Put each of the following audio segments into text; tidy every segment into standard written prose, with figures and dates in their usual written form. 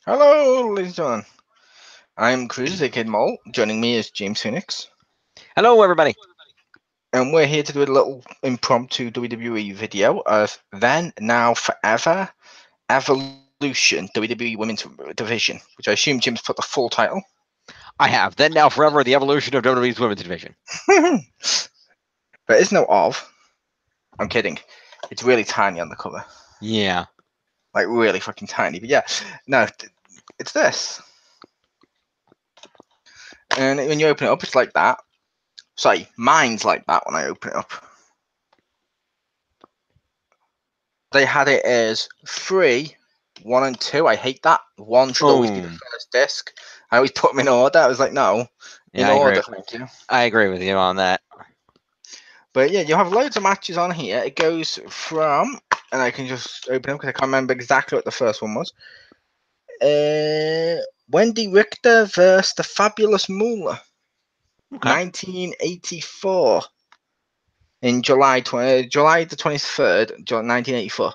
Hello, ladies and gentlemen. I'm Chriz, aka Mole. Joining me is James Phoenix. Hello, everybody. And we're here to do a little impromptu WWE video of Then, Now, Forever Evolution WWE Women's Division, which I assume Jim's put the full title. I have Then, Now, Forever, the evolution of WWE's women's division. There is no of. I'm kidding. It's really tiny on the cover. Yeah. Like, really fucking tiny. But yeah, no, it's this. And when you open it up, it's like that. Sorry, mine's like that when I open it up. They had it as 3, 1 and 2. I hate that. 1 should always be the first disc. I always put them in order. I was like, no, in order, thank you. I agree with you on that. But yeah, you have loads of matches on here. It goes from, and I can just open them because I can't remember exactly what the first one was. Wendy Richter versus the Fabulous Moolah, 1984, in July the 23rd, 1984.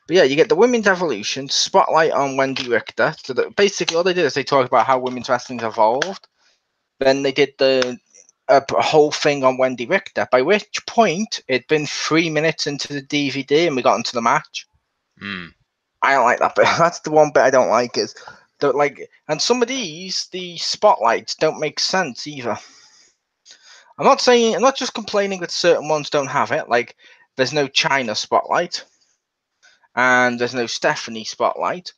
But yeah, you get the Women's Evolution, spotlight on Wendy Richter. So that basically all they did is they talked about how women's wrestling's evolved. Then they did a whole thing on Wendy Richter, by which point it'd been 3 minutes into the DVD and we got into the match. I don't like that bit. That's the one bit I don't like is don't like, and some of these, the spotlights don't make sense either. I'm not just complaining that certain ones don't have it. Like there's no China spotlight. And there's no Stephanie spotlight,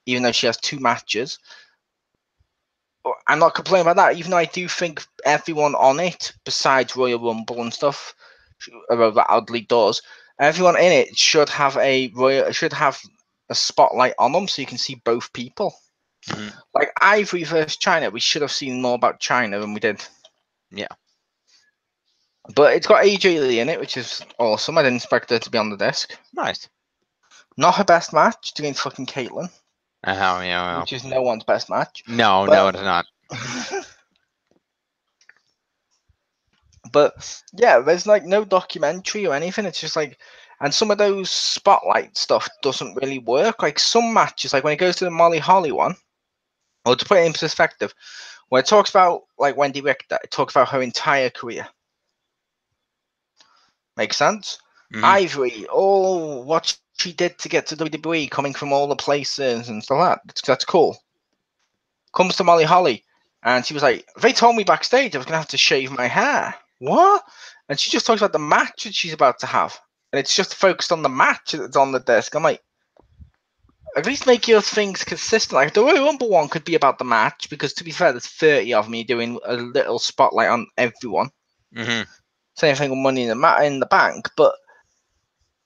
even though she has 2 matches. I'm not complaining about that, even though I do think everyone on it, besides Royal Rumble and stuff, although that oddly does, everyone in it should have a spotlight on them so you can see both people. Like Ivory versus China, we should have seen more about China than we did. Yeah. But it's got AJ Lee in it, which is awesome. I didn't expect her to be on the disc. Nice. Not her best match, doing fucking Caitlyn. Yeah. Which is no one's best match. No, it's not. But yeah, there's like no documentary or anything. It's just like, and some of those spotlight stuff doesn't really work. Like some matches, like when it goes to the Molly Holly one, or to put it in perspective, when it talks about like Wendy Richter, it talks about her entire career. Makes sense? Ivory, what she did to get to WWE, coming from all the places and stuff like that. That's cool. Comes to Molly Holly, and she was like, they told me backstage I was gonna have to shave my hair. What? And she just talks about the match that she's about to have, and it's just focused on the match that's on the desk. I'm like, at least make your things consistent. Like the Royal Rumble one could be about the match, because to be fair, there's 30 of me doing a little spotlight on everyone. Same thing with Money in the Bank, but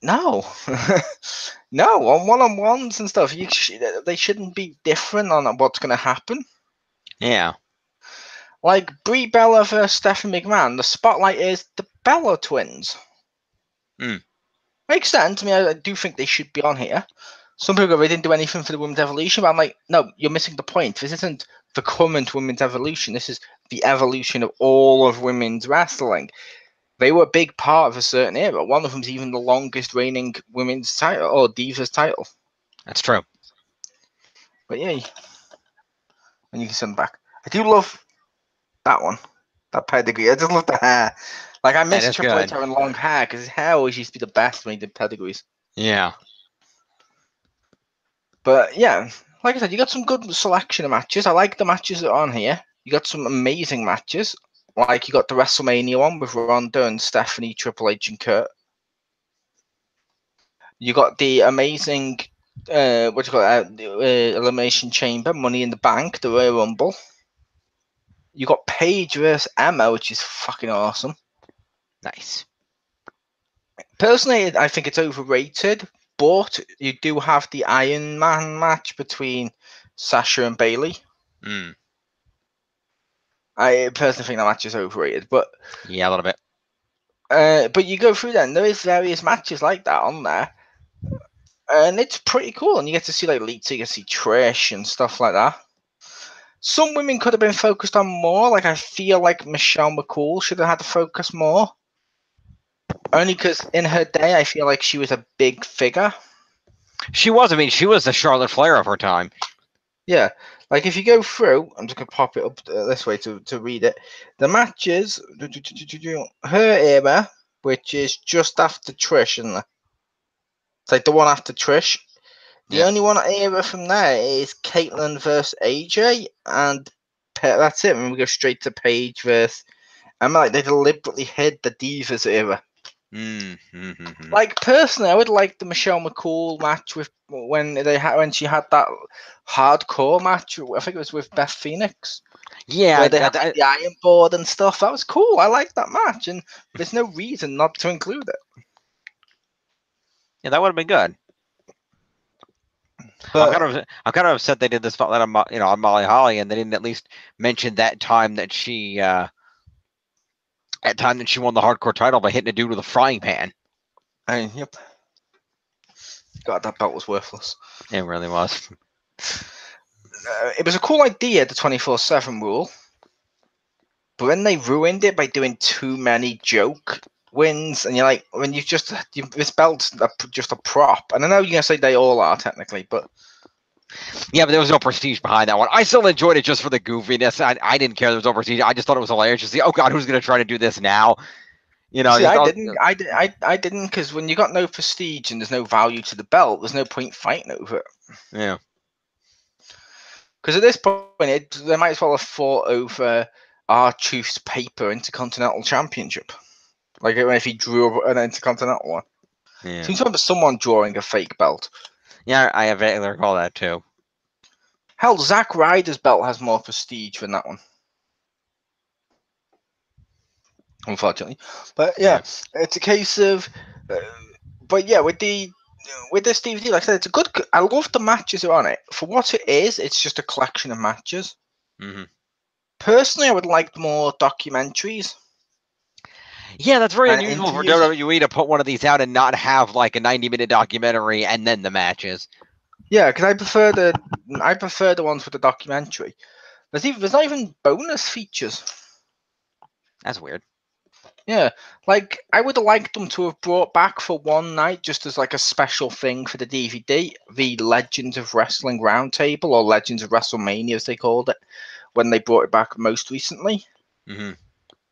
no, no, on one-on-ones and stuff, they shouldn't be different on what's going to happen. Yeah. Like Brie Bella versus Stephanie McMahon, the spotlight is the Bella twins. Makes sense. I mean, I do think they should be on here. Some people go, they didn't do anything for the Women's Evolution, but I'm like, no, you're missing the point. This isn't the current Women's Evolution. This is the evolution of all of women's wrestling. They were a big part of a certain era. One of them's even the longest reigning women's title, or Divas title. That's true. But yeah, when you can send back. I do love that one. That pedigree. I just love the hair. Like, I miss Triple H having long hair, because his hair always used to be the best when he did pedigrees. Yeah. But yeah, like I said, you got some good selection of matches. I like the matches that are on here. You got some amazing matches. Like, you got the WrestleMania one with Ronda and Stephanie, Triple H, and Kurt. You got the amazing, Elimination Chamber, Money in the Bank, the Royal Rumble. You got Paige versus Emma, which is fucking awesome. Nice. Personally, I think it's overrated, but you do have the Iron Man match between Sasha and Bayley. I personally think that match is overrated, but yeah, a little bit. But you go through then, there is various matches like that on there, and it's pretty cool. And you get to see like Lita, you get to see Trish and stuff like that. Some women could have been focused on more. Like I feel like Michelle McCool should have had to focus more. Only because in her day, I feel like she was a big figure. She was. I mean, she was the Charlotte Flair of her time. Yeah, like if you go through, I'm just gonna pop it up this way to read it. The matches, her era, which is just after Trish, and it's like the one after Trish. The Yeah. only one era from there is Caitlyn versus AJ, and that's it. And we go straight to Paige versus. I'm like they deliberately hid the Divas era. Like personally, I would like the Michelle McCool match with when she had that hardcore match. I think it was with Beth Phoenix, Yeah, where they had like, the Iron Board and stuff. That was cool. I like that match, and there's no reason not to include it. yeah, that would have been good. But I'm kind of upset they did the spotlight on on Molly Holly, and they didn't at least mention that time that she won the hardcore title by hitting a dude with a frying pan. yep. God, that belt was worthless. It really was. It was a cool idea, the 24/7 rule, but then they ruined it by doing too many joke wins, and you're like, when this belt's just a prop, and I know you're gonna say they all are technically, but yeah, but there was no prestige behind that one. I still enjoyed it just for the goofiness. I didn't care there was no prestige. I just thought it was hilarious to see. Oh God, who's gonna try to do this now? See, I didn't, because when you got no prestige and there's no value to the belt, there's no point fighting over it. Yeah. Because at this point, they might as well have fought over R-Truth's paper Intercontinental Championship. Like if he drew an Intercontinental one. Yeah. Seems to remember someone drawing a fake belt. Yeah, I vaguely recall that too. Hell, Zack Ryder's belt has more prestige than that one. Unfortunately. But yeah. It's a case of... but yeah, with this DVD, like I said, it's a good... I love the matches that are on it. For what it is, it's just a collection of matches. Mm-hmm. Personally, I would like more documentaries. Yeah, that's very unusual for WWE to put one of these out and not have like a 90-minute documentary and then the matches. Yeah, because I prefer the ones with the documentary. There's not even bonus features. That's weird. Yeah, like I would have liked them to have brought back for one night, just as like a special thing for the DVD, the Legends of Wrestling Roundtable, or Legends of WrestleMania as they called it, when they brought it back most recently. Mm-hmm.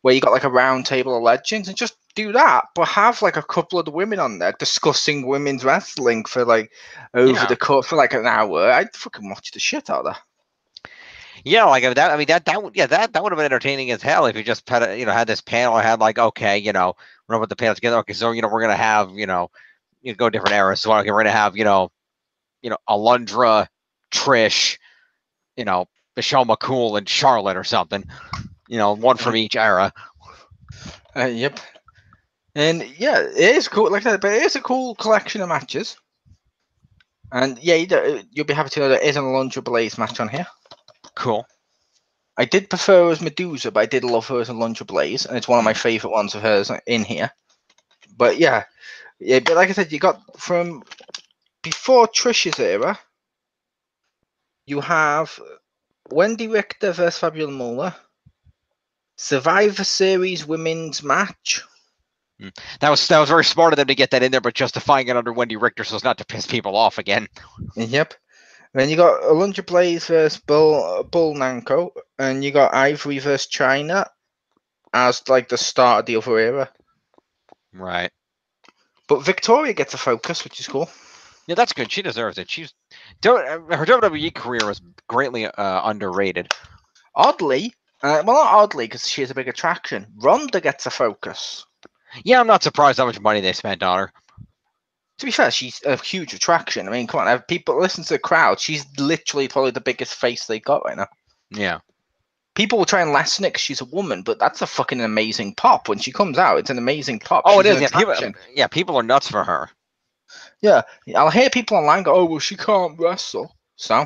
Where you got like a round table of legends, and just do that, but have like a couple of the women on there discussing women's wrestling for like over the course for like an hour. I'd fucking watch the shit out of that. Yeah, like that. I mean, that would have been entertaining as hell if you just had had this panel and had like, okay, we're gonna put the panel together. Okay, so we're gonna have go different eras. So okay, we're gonna have Alundra, Trish, Michelle McCool and Charlotte or something. One from each era. Yep. And yeah, it is cool. Like I said, but it is a cool collection of matches. And yeah, you'll be happy to know there is an Alundra Blaze match on here. Cool. I did prefer her as Medusa, but I did love her as Alundra Blaze, and it's one of my favorite ones of hers in here. But yeah, but like I said, you got from before Trish's era, you have Wendy Richter versus Fabiola Muller, Survivor Series women's match. That was very smart of them to get that in there, but justifying it under Wendy Richter so as not to piss people off again. Yep. Then you got Alundra Blaze versus Bull Nanko, and you got Ivory versus China as like the start of the other era. Right. But Victoria gets a focus, which is cool. Yeah, that's good. She deserves it. Her WWE career was greatly underrated. Oddly, well, not oddly, because she has a big attraction. Ronda gets a focus. Yeah, I'm not surprised how much money they spent on her. To be fair, she's a huge attraction. I mean, come on, people listen to the crowd. She's literally probably the biggest face they got right now. Yeah. People will try and lessen it because she's a woman, but that's a fucking amazing pop. When she comes out, it's an amazing pop. Oh, she's it is. Yeah, people are nuts for her. Yeah, I'll hear people online go, "Oh, well, she can't wrestle." So,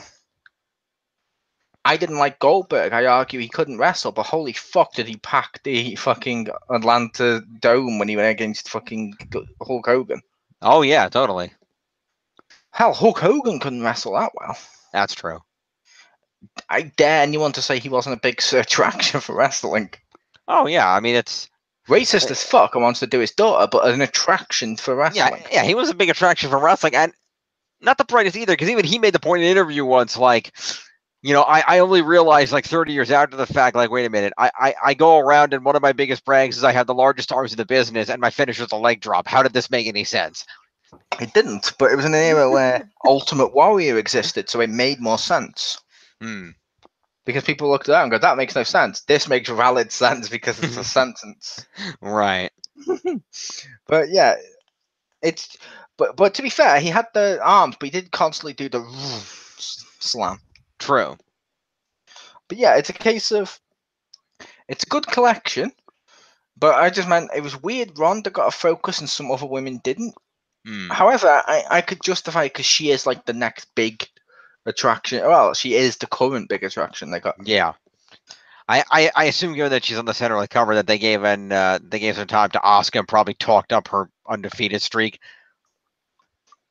I didn't like Goldberg. I argue he couldn't wrestle, but holy fuck, did he pack the fucking Atlanta Dome when he went against fucking Hulk Hogan? Oh yeah, totally. Hell, Hulk Hogan couldn't wrestle that well. That's true. I dare anyone to say he wasn't a big attraction for wrestling. Oh yeah, I mean it's racist as fuck and wants to do his daughter, but an attraction for wrestling. Yeah, he was a big attraction for wrestling, and not the brightest either, because even he made the point in an interview once, like, You know, I only realized like 30 years after the fact, like, wait a minute, I go around and one of my biggest brags is I have the largest arms in the business and my finish was a leg drop. How did this make any sense? It didn't, but it was an era where Ultimate Warrior existed, so it made more sense. Hmm. Because people looked at that and go, that makes no sense. This makes valid sense because it's a sentence. Right. But yeah, it's but to be fair, he had the arms, but he did constantly do the slam. True. But yeah, it's a case of it's a good collection, but I just meant it was weird. Ronda got a focus and some other women didn't. Hmm. However, I could justify it because she is like the next big attraction. Well, she is the current big attraction they got. Yeah. I assume, given that she's on the center of the cover, that they gave some time to Asuka and probably talked up her undefeated streak.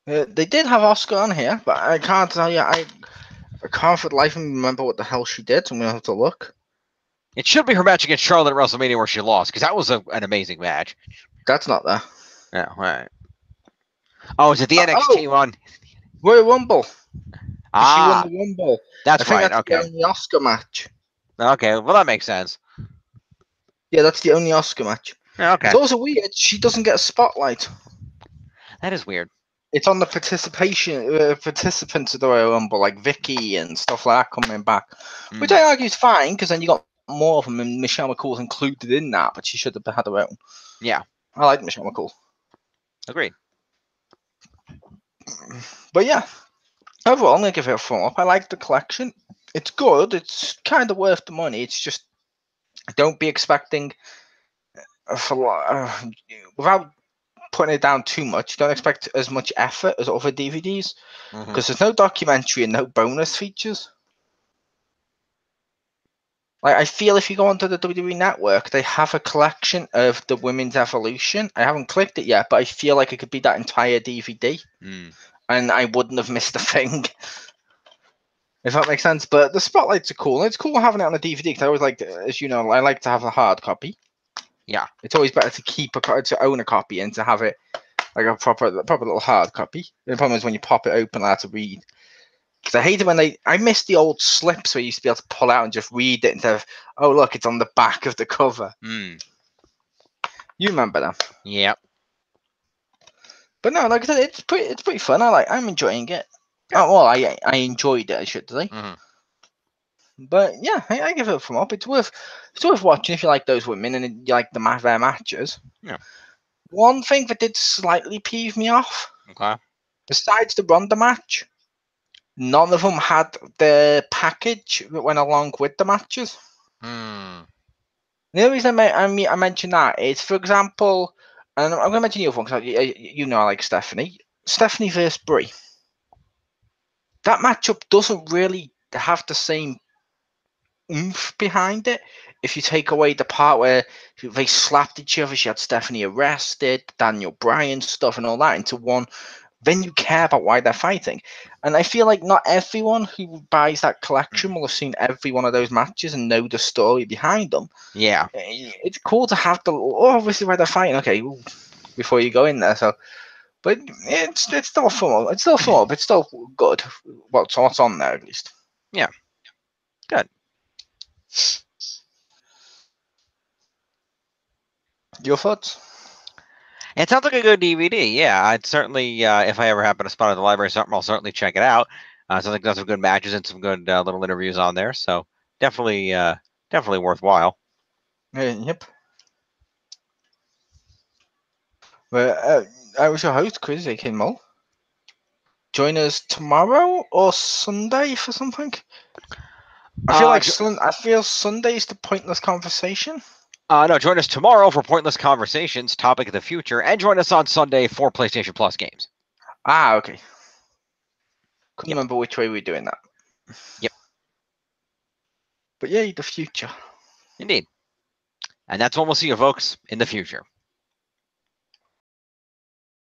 They did have Oscar on here, but I can't tell you. I can't for the life of me remember what the hell she did, so I'm gonna have to look. It should be her match against Charlotte at WrestleMania where she lost, because that was an amazing match. That's not there. Yeah, right. Oh, is it the NXT one? Royal Rumble. She won Ah, the Rumble. that's I think right. that's Okay. the only Oscar match. Okay. Well, that makes sense. Yeah, that's the only Oscar match. Yeah, okay. It's also weird. She doesn't get a spotlight. That is weird. It's on the participants of the Royal Rumble, like Vicky and stuff like that coming back, which I argue is fine because then you got more of them, and Michelle McCool's included in that, but she should have had her own. Yeah. I like Michelle McCool. Agreed. But yeah, overall, I'm gonna give it a thumb up. I like the collection. It's good. It's kind of worth the money. It's just don't be expecting without putting it down too much. Don't expect as much effort as other DVDs because there's no documentary and no bonus features. Like I feel if you go onto the WWE Network, they have a collection of the Women's Evolution. I haven't clicked it yet, but I feel like it could be that entire DVD, and I wouldn't have missed a thing. If that makes sense. But the spotlights are cool. It's cool having it on a DVD because I always like, as you know, I like to have a hard copy. Yeah. It's always better to own a copy and to have it like a proper little hard copy. The problem is when you pop it open, I have to read. Because I hate it when I miss the old slips where you used to be able to pull out and just read it instead of, oh look, it's on the back of the cover. You remember that? Yep. But no, like I said, it's pretty fun. I'm enjoying it. Yeah. Oh well, I enjoyed it, I should say. But yeah, I give it a thumb up. It's worth watching if you like those women and you like their matches. Yeah. One thing that did slightly peeve me off. Okay. Besides the Ronda match, none of them had the package that went along with the matches. The only reason I mention that is, for example, and I'm going to mention the other one because you know I like Stephanie. Stephanie versus Brie. That matchup doesn't really have the same oomph behind it. If you take away the part where they slapped each other, she had Stephanie arrested, Daniel Bryan stuff and all that into one, then you care about why they're fighting. And I feel like not everyone who buys that collection will have seen every one of those matches and know the story behind them. Yeah. It's cool to have this is why they're fighting. Okay, before you go in there. So, but it's still fun. It's still fun. It's still good. What's on there at least. Yeah. Good. Your thoughts? It sounds like a good DVD. Yeah, I'd certainly, if I ever happen to spot it at the library or something, I'll certainly check it out. Sounds like there's some good matches and some good little interviews on there. So definitely worthwhile. Yep. Well, I was your host, Chris, aka Mole. Join us tomorrow or Sunday for something. I feel Sunday's the pointless conversation. No, join us tomorrow for Pointless Conversations, Topic of the Future, and join us on Sunday for PlayStation Plus games. Ah, okay. Couldn't remember which way we were doing that. Yep. But yeah, the future. Indeed. And that's when we'll see you folks in the future.